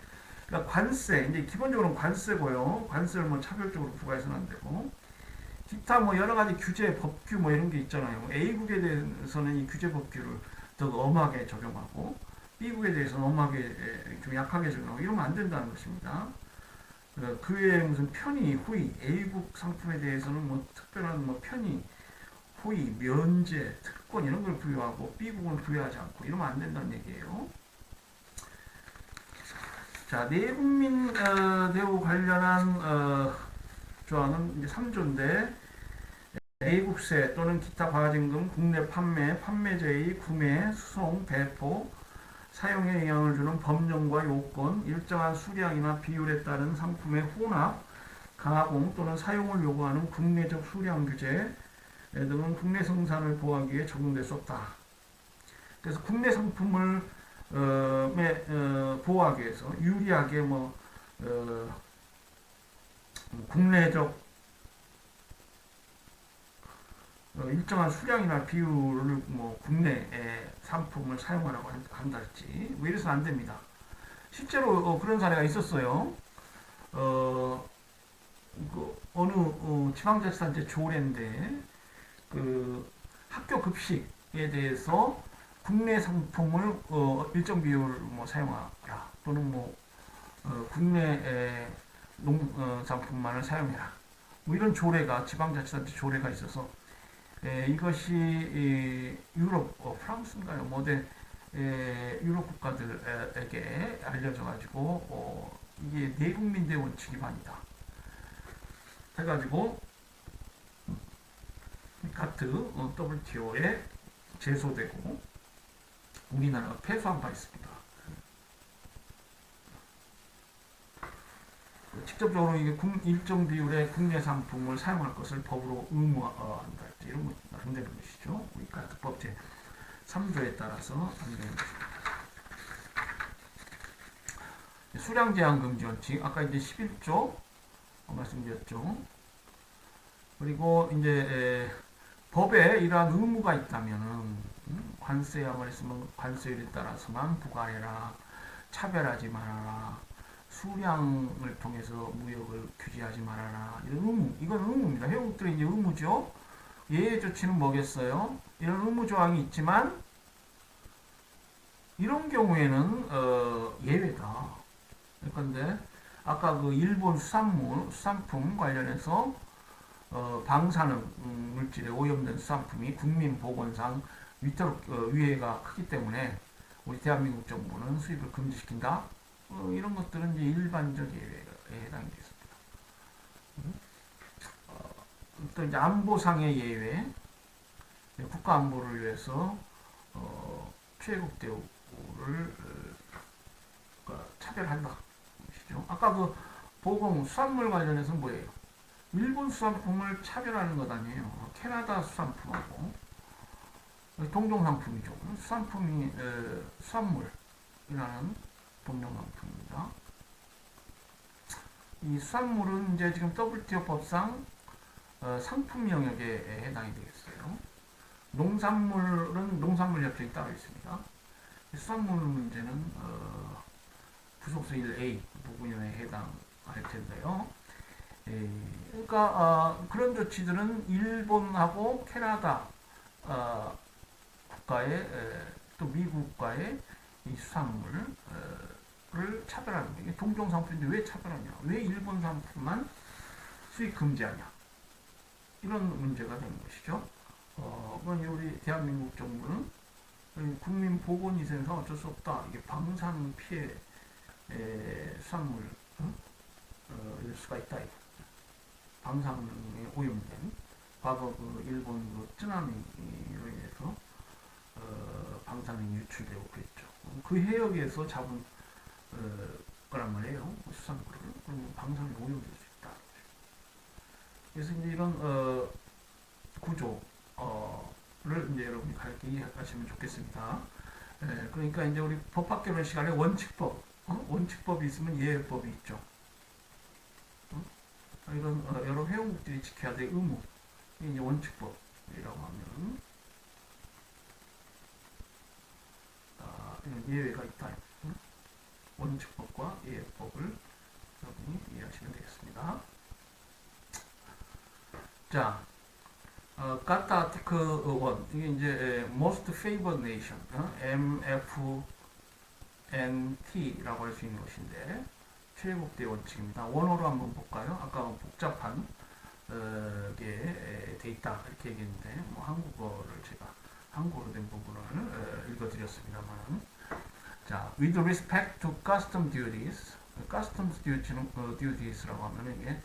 그러니까 관세, 이제 기본적으로는 관세고요. 관세를 뭐 차별적으로 부과해서는 안 되고, 기타 뭐 여러 가지 규제, 법규 뭐 이런 게 있잖아요. A국에 대해서는 이 규제 법규를 더 엄하게 적용하고, B국에 대해서는 엄하게 좀 약하게 적용하고 이러면 안 된다는 것입니다. 그 외에 무슨 편의, 후의, A국 상품에 대해서는 뭐 특별한 뭐 편의, 후의, 면제, 특권 이런 걸 부여하고 B국은 부여하지 않고 이러면 안 된다는 얘기예요. 자, 내국민 대우 관련한 조항은 이제 3조인데 A국세 또는 기타 과징금, 국내 판매, 판매자의 구매, 수송, 배포, 사용에 영향을 주는 법령과 요건, 일정한 수량이나 비율에 따른 상품의 혼합, 가공 또는 사용을 요구하는 국내적 수량 규제 등은 국내 생산을 보호하기 위해 적용될 수 없다. 그래서 국내 상품을 보호하기 위해서 유리하게 국내적 일정한 수량이나 비율을 국내 상품을 사용하라고 한달지 이래서 안 됩니다. 실제로 그런 사례가 있었어요. 어느 지방자치단체 조례인데 그 학교 급식에 대해서 국내 상품을 일정 비율 사용하라 또는 국내 농산품만을 사용해라 이런 조례가 지방자치단체 조례가 있어서 이것이 유럽 프랑스인가요? 유럽 국가들에게 알려져 가지고 이게 내국민대 원칙 위반이다 해가지고 가트 WTO에 제소되고 우리나라가 패소한 바 있습니다. 직접적으로 이게 일정 비율의 국내 상품을 사용할 것을 법으로 의무화한다. 이런 거 안 되는 것이죠. 우리 가트법 제 3조에 따라서 안 되는 것입니다. 수량 제한 금지 원칙 아까 이제 11조 말씀드렸죠. 그리고 이제 법에 이러한 의무가 있다면은 관세야만 있으면 관세율에 따라서만 부과해라, 차별하지 말아라, 수량을 통해서 무역을 규제하지 말아라. 이런 의무, 이건 의무입니다. 회원국들의 이제 의무죠. 예외 조치는 뭐겠어요? 이런 의무 조항이 있지만 이런 경우에는 예외다. 그런데 아까 그 일본 수산품 관련해서 방사능 물질에 오염된 수산품이 국민 보건상 위해가 크기 때문에 우리 대한민국 정부는 수입을 금지시킨다. 이런 것들은 이제 일반적 예외에 해당이 되겠습니다. 또 이제 안보상의 예외, 국가 안보를 위해서 최애국 대우를 차별한다. 것이죠. 아까 그 보공 수산물 관련해서 뭐예요? 일본 수산품을 차별하는 것 아니에요. 캐나다 수산품하고 동종상품이죠. 수산품이 수산물이라는 동종상품입니다. 이 수산물은 이제 지금 WTO 법상 상품 영역에 해당이 되겠어요. 농산물은 농산물 협정이 따로 있습니다. 수산물 문제는 부속서 1A 부분에 해당할 텐데요. 그러니까 그런 조치들은 일본하고 캐나다 국가의 또 미국과의 이 수산물을 차별하는 게 동종 상품인데 왜 차별하냐? 왜 일본 상품만 수입 금지하냐? 이런 문제가 되는 것이죠. 그건 우리 대한민국 정부는 국민 보건이 생겨서 어쩔 수 없다. 이게 방사능 피해 수산물 일 수가 있다. 방사능에 오염된 과거 그 일본 그 쓰나미로 인해서 방사능이 유출되고 그랬죠. 그 해역에서 잡은 거란 말이에요. 수산물을. 그러면 방사능이 오염될 수 있다. 그래서 이제 이런 구조를 이제 여러분이 가볍게 이해하시면 좋겠습니다. 그러니까 이제 우리 법학 개론 시간에 원칙법, 원칙법이 있으면 예외법이 있죠. 이런 여러 회원국들이 지켜야 될 의무, 이게 이제 원칙법이라고 하면 예외가 있다. 원칙법과 예외법을 여러분이 이해하시면 되겠습니다. 자, 가타 아티클 1 이게 이제 Most Favored Nation, MFNT라고 할 수 있는 것인데 최애국대 원칙입니다. 원어로 한번 볼까요? 아까 복잡한 게 돼 있다 이렇게 얘기했는데 뭐 한국어를 제가 한국어로 된 부분을 읽어드렸습니다만, 자, with respect to custom duties, customs duties라고 하면 이게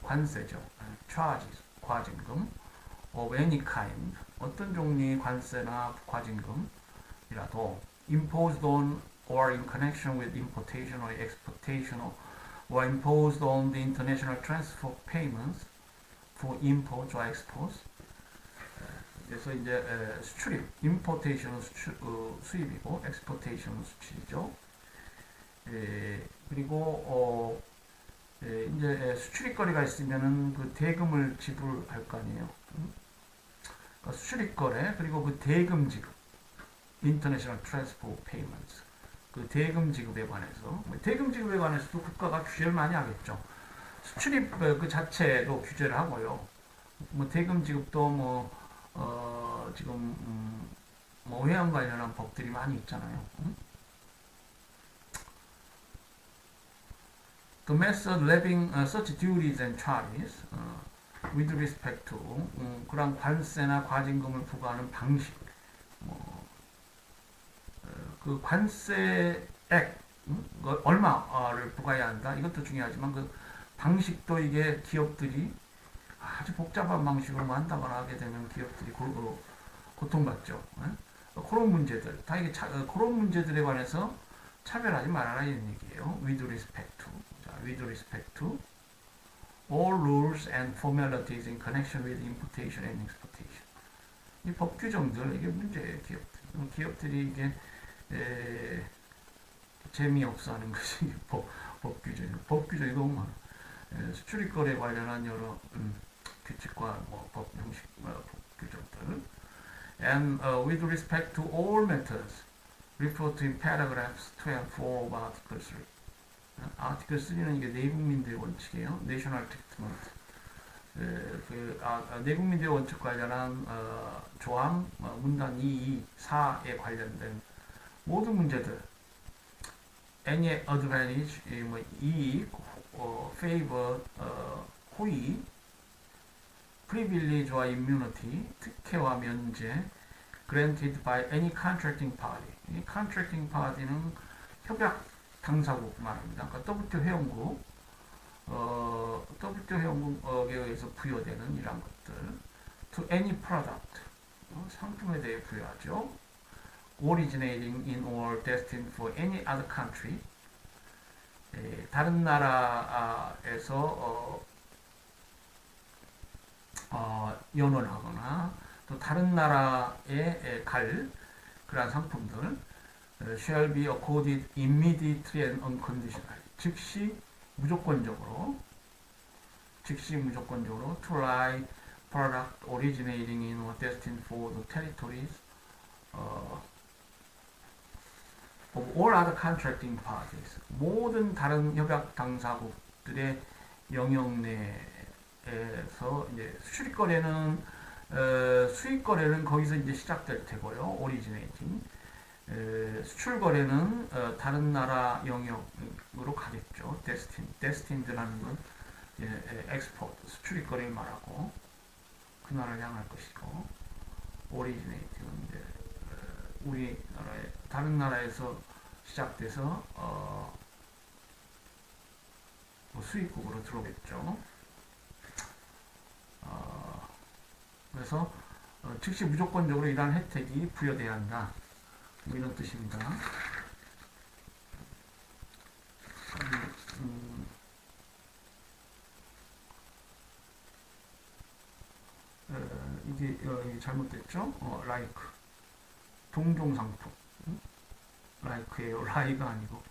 관세죠. charges, 과징금, of any kind, 어떤 종류의 관세나 과징금이라도 imposed on or in connection with importation or exportation or imposed on the international transfer payments for imports or exports. 그래서 이제 수출입, importation은 수입이고 exportation은 수출이죠. 그리고 이제 수출입거래가 있으면은 그 대금을 지불할 거 아니에요. 그러니까 수출입거래 그리고 그 대금 지급, international transfer payments. 그 대금 지급에 관해서, 대금 지급에 관해서도 국가가 규제를 많이 하겠죠. 수출입 그 자체도 규제를 하고요. 뭐 대금 지급도 지금 뭐 회원 관련한 법들이 많이 있잖아요. The method levying such duties and charges with respect to 그런 관세나 과징금을 부과하는 방식, 그 관세액 얼마를 부과해야 한다. 이것도 중요하지만 그 방식도 이게 기업들이 아주 복잡한 방식으로 한다거나 하게 되면 기업들이 고통받죠. 그런 문제들, 다 이게 그런 문제들에 관해서 차별하지 말아라 이런 얘기예요. With respect to, 자, with respect to all rules and formalities in connection with importation and exportation. 이 법 규정들 이게 문제예요. 기업들이 이게 재미없어 하는 것이 법 규정이에요. 법 규정이 너무 많아. 수출입거래 관련한 여러 규칙과 법 형식, 법 규정들. And with respect to all matters referred to in paragraphs 2 and 4 of Article 3. Article 3는 이게 내국민대의 원칙이에요. National Treatment. 내국민대의 원칙 관련한 조항, 문단 2, 4에 관련된 모든 문제들, any advantage, 이익, favor, 호의, privilege와 immunity, 특혜와 면제, granted by any contracting party. 이 contracting party는 협약 당사국 말합니다. 그러니까 WTO 회원국, WTO 회원국에 의해서 부여되는 이러한 것들, to any product, 상품에 대해 부여하죠. originating in or destined for any other country, 다른 나라에서 연원하거나 또 다른 나라에 갈 그러한 상품들 shall be accorded immediately and unconditionally, 즉시 무조건적으로 to lie product originating in or destined for the territories of all other contracting parties, 모든 다른 협약 당사국들의 영역 내에서 이제 수입 거래는 거기서 이제 시작될 테고요. originating, 수출 거래는 다른 나라 영역으로 가겠죠. destined라는 건 export, 수출입 거래를 말하고 그 나라를 향할 것이고, originating은 이제 우리나라의 다른 나라에서 시작돼서 수입국으로 들어오겠죠. 그래서 즉시 무조건적으로 이러한 혜택이 부여돼야 한다, 뭐 이런 뜻입니다. 이게 잘못됐죠. like 동종 상품, like예요. like가 아니고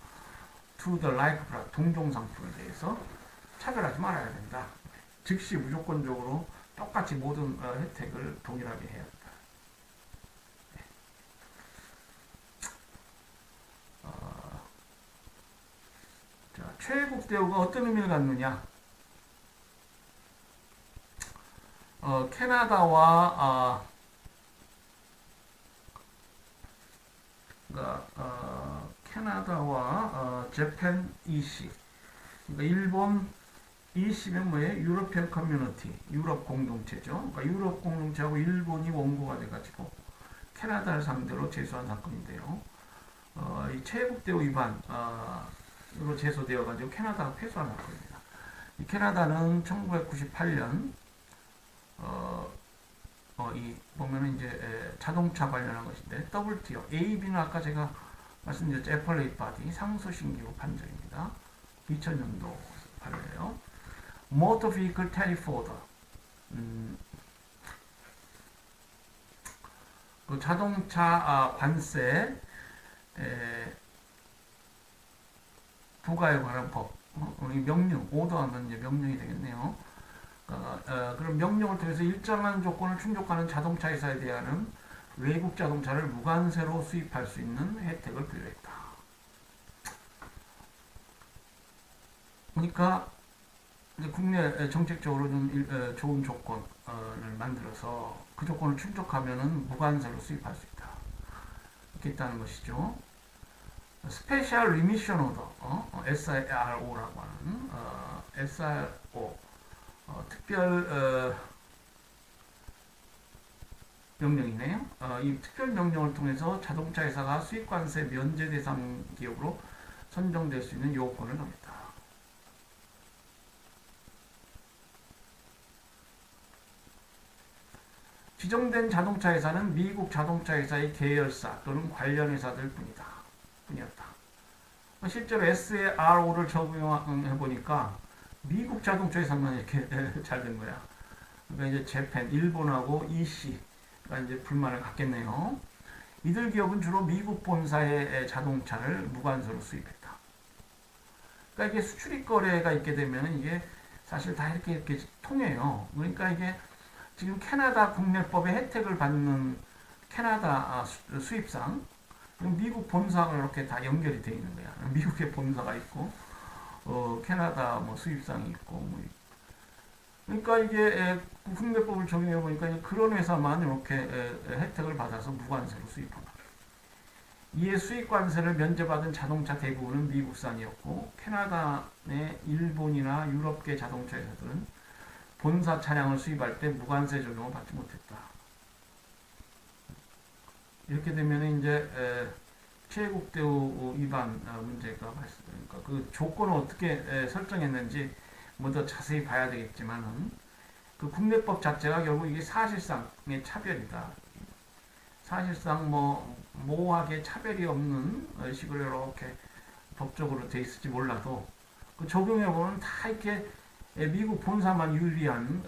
to the like product, 동종 상품에 대해서 차별하지 말아야 된다. 즉시 무조건적으로 똑같이 모든 혜택을 동일하게 해야 한다. 자, 최애국 대우가 어떤 의미를 갖느냐? 캐나다와 재팬 EC, 그러니까 일본 EC면 뭐예요? 유로피언 커뮤니티, 유럽 공동체죠. 그러니까 유럽 공동체하고 일본이 원고가 돼가지고 캐나다를 상대로 제소한 사건인데요. 이 최애국 대우 위반으로 제소되어가지고 캐나다가 패소한 사건입니다. 이 캐나다는 1998년 이 보면은 이제 자동차 관련한 것인데 WTO, AB는 아까 제가 말씀드렸죠. 애플레이트 바디 상소신기구 판정입니다. 2000년도 판례예요. Motor Vehicle Tariff Order, 그 자동차 관세 부과에 관한 법, 명령, 오더하면 이제 명령이 되겠네요. 그럼 명령을 통해서 일정한 조건을 충족하는 자동차 회사에 대한 외국 자동차를 무관세로 수입할 수 있는 혜택을 부여했다. 그러니까 국내 정책적으로 좀 좋은 조건을 만들어서 그 조건을 충족하면은 무관세로 수입할 수 있다. 이렇게 있다는 것이죠. 스페셜 리미션 오더, SRO라고 하는 SRO, 특별 명령이네요. 이 특별 명령을 통해서 자동차 회사가 수입관세 면제 대상 기업으로 선정될 수 있는 요건을 정했다. 지정된 자동차 회사는 미국 자동차 회사의 계열사 또는 관련 회사들 뿐이었다. 실제로 SRO를 적용해 보니까 미국 자동차 회사만 이렇게 잘 된 거야. 그러니까 이제 재팬, 일본하고 EC가 이제 불만을 갖겠네요. 이들 기업은 주로 미국 본사의 자동차를 무관세로 수입했다. 그러니까 이게 수출입 거래가 있게 되면 이게 사실 다 이렇게 통해요. 그러니까 이게 지금 캐나다 국내법의 혜택을 받는 캐나다 수입상, 미국 본사가 이렇게 다 연결이 되어 있는 거야. 미국의 본사가 있고, 캐나다 뭐 수입상이 있고, 뭐. 그러니까 이게 국내법을 적용해 보니까 그런 회사만 이렇게 혜택을 받아서 무관세로 수입한다. 이에 수입관세를 면제받은 자동차 대부분은 미국산이었고, 캐나다 내 일본이나 유럽계 자동차 회사들은 본사 차량을 수입할 때 무관세 적용을 받지 못했다. 이렇게 되면 이제 최애국대우 위반 문제가 발생되니까 그 조건을 어떻게 설정했는지 뭐 더 자세히 봐야 되겠지만은 그 국내법 자체가 결국 이게 사실상의 차별이다. 사실상 뭐 모호하게 차별이 없는 식으로 이렇게 법적으로 돼 있을지 몰라도 그 적용해 보면 다 이렇게 미국 본사만 유리한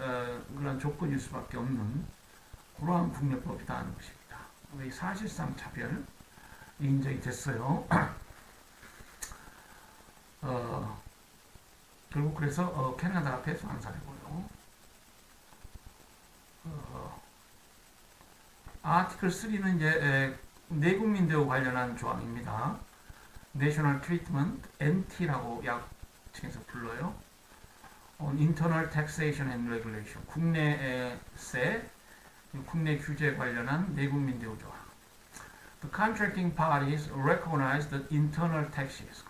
그런 조건일 수밖에 없는 그러한 국내법이다 하는 것입니다. 이 사실상 차별이 인정이 됐어요. 결국 그래서 캐나다가 패소한 사례고요. 아티클 3는 이제 내국민 대우 관련한 조항입니다. National Treatment, NT라고 약칭해서 불러요. Internal Taxation and Regulation, 국내 세, 국내 규제 관련한 내국민 대우 조항. The contracting parties recognize the internal taxes,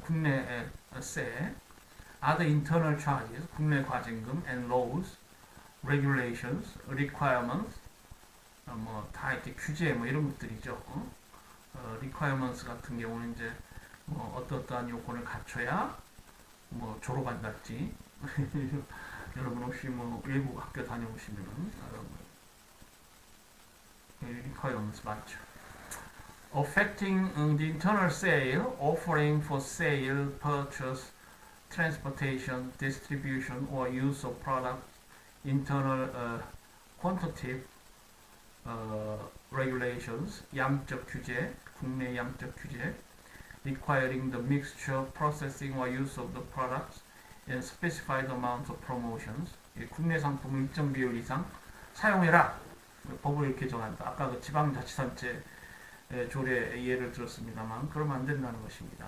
국내 세, other internal charges, 국내 과징금, and laws, regulations, requirements, 뭐 다 이렇게 규제 뭐 이런 것들이죠. requirements 같은 경우는 이제 뭐 어떠한 요건을 갖춰야 뭐 졸업한달지 여러분 혹시 뭐 외국 학교 다녀오시면은 requirements 맞죠. Affecting the internal sale, offering for sale, purchase, transportation, distribution, or use of product, internal quantitative regulations, 양적 규제, 국내 양적 규제, requiring the mixture, processing, or use of the products in specified amount of promotions, 국내 상품을 일정 비율 이상 사용해라. 법을 이렇게 정한다. 아까 그 지방자치단체 조례 예를 들었습니다만 그러면 안 된다는 것입니다.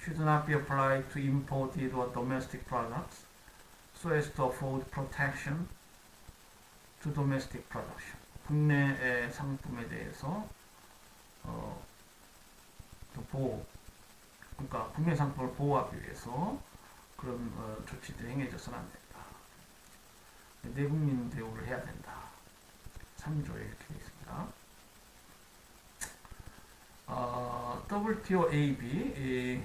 Should not be applied to imported or domestic products so as to afford protection to domestic production. 국내 상품에 대해서 보호, 그러니까 국내 상품을 보호하기 위해서 그런 조치들이 행해져서는 안 된다. 내국민 대우를 해야 된다. 3조에 이렇게 되어 있습니다. WTO AB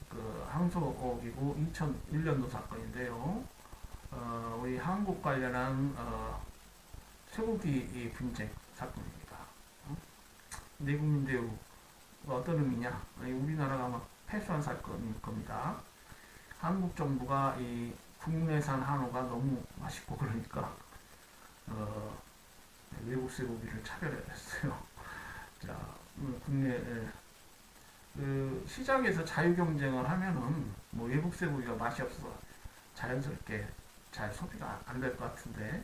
그 항소기구 2001년도 사건인데요. 우리 한국 관련한 쇠고기 분쟁 사건입니다. 내국민 대우가 어떤 의미냐? 우리나라가 아마 패소한 사건일 겁니다. 한국 정부가 이 국내산 한우가 너무 맛있고 그러니까 외국 쇠고기를 차별했어요. 자, 국내 그 시장에서 자유 경쟁을 하면은 뭐 외국 쇠고기가 맛이 없어서 자연스럽게 잘 소비가 안 될 것 같은데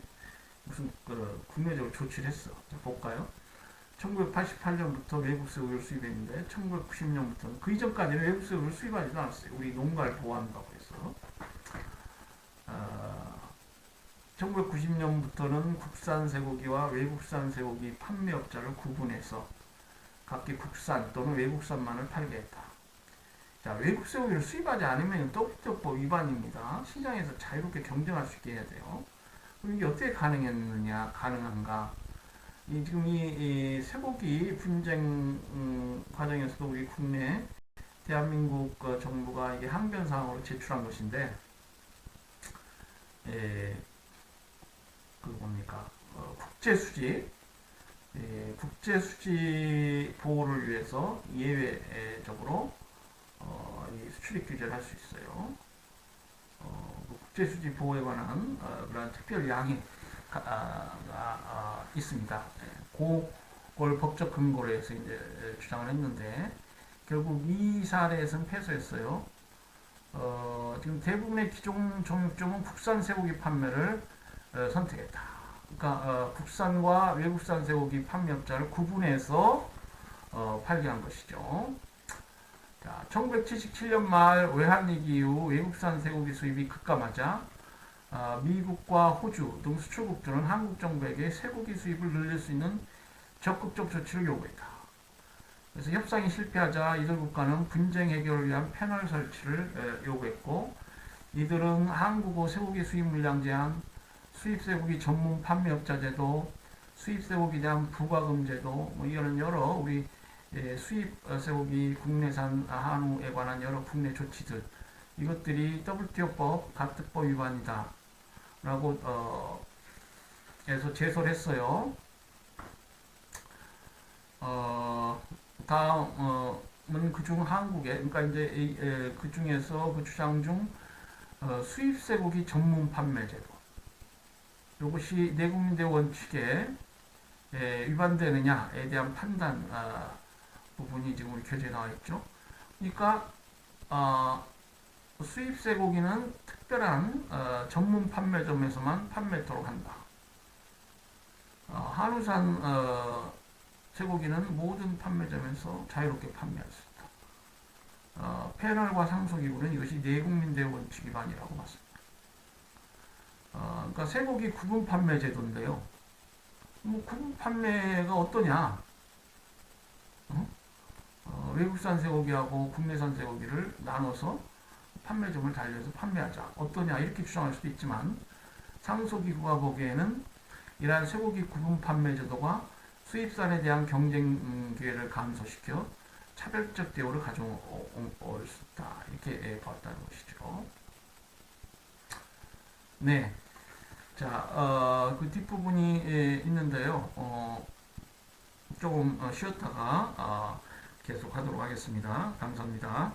무슨 국내적으로 조치를 했어. 자, 볼까요? 1988년부터 외국 쇠고기를 수입했는데 1990년부터는 그 이전까지는 외국 쇠고기를 수입하지도 않았어요. 우리 농가를 보호한다고 해서 1990년부터는 국산 쇠고기와 외국산 쇠고기 판매업자를 구분해서 각기 국산 또는 외국산만을 팔게 했다. 자, 외국 쇠고기를 수입하지 않으면 WTO법 위반입니다. 시장에서 자유롭게 경쟁할 수 있게 해야 돼요. 그럼 이게 어떻게 가능했느냐, 가능한가? 지금 이 쇠고기 분쟁 과정에서도 우리 국내 대한민국 정부가 이게 항변사항으로 제출한 것인데, 그 뭡니까? 국제수지 보호를 위해서 예외적으로 수출입 규제를 할 수 있어요. 국제수지 보호에 관한 그런 특별 양이 있습니다. 그걸 법적 근거로 해서 이제 주장을 했는데 결국 이 사례에서는 패소했어요. 지금 대부분의 기존 정육점은 국산 쇠고기 판매를 선택했다. 그러니까 국산과 외국산 쇠고기 판매업자를 구분해서 팔게 한 것이죠. 자, 1977년 말 외환위기 이후 외국산 쇠고기 수입이 급감하자 미국과 호주 등 수출국들은 한국 정부에게 쇠고기 수입을 늘릴 수 있는 적극적 조치를 요구했다. 그래서 협상이 실패하자 이들 국가는 분쟁 해결을 위한 패널 설치를 요구했고 이들은 한국어 쇠고기 수입 물량 제한, 수입 쇠고기 전문 판매업자 제도, 수입 쇠고기에 대한 부과금 제도, 뭐 이런 여러 우리 수입 쇠고기 국내산 한우에 관한 여러 국내 조치들 이것들이 WTO법 가특법 위반이다 라고 해서 제소를 했어요. 다음은 그중 한국에 그러니까 이제 그 중에서 그 주장 중 수입 쇠고기 전문 판매 제도 이것이 내국민대 원칙에 위반되느냐에 대한 판단 부분이 지금 우리 교재에 나와 있죠. 그러니까 수입 쇠고기는 특별한 전문 판매점에서만 판매토록 한다. 한우산 쇠고기는 모든 판매점에서 자유롭게 판매할 수 있다. 패널과 상소기구는 이것이 내국민대 원칙 위반이라고 봤습니다. 그러니까 쇠고기 구분 판매 제도인데요. 뭐 구분 판매가 어떠냐? 외국산 쇠고기하고 국내산 쇠고기를 나눠서 판매점을 달려서 판매하자. 어떠냐? 이렇게 주장할 수도 있지만 상소기구가 보기에는 이러한 쇠고기 구분 판매 제도가 수입산에 대한 경쟁 기회를 감소시켜 차별적 대우를 가져올 수 있다. 이렇게 봤다는 것이죠. 네. 자, 그 뒷부분이 있는데요. 조금 쉬었다가 계속 하도록 하겠습니다. 감사합니다.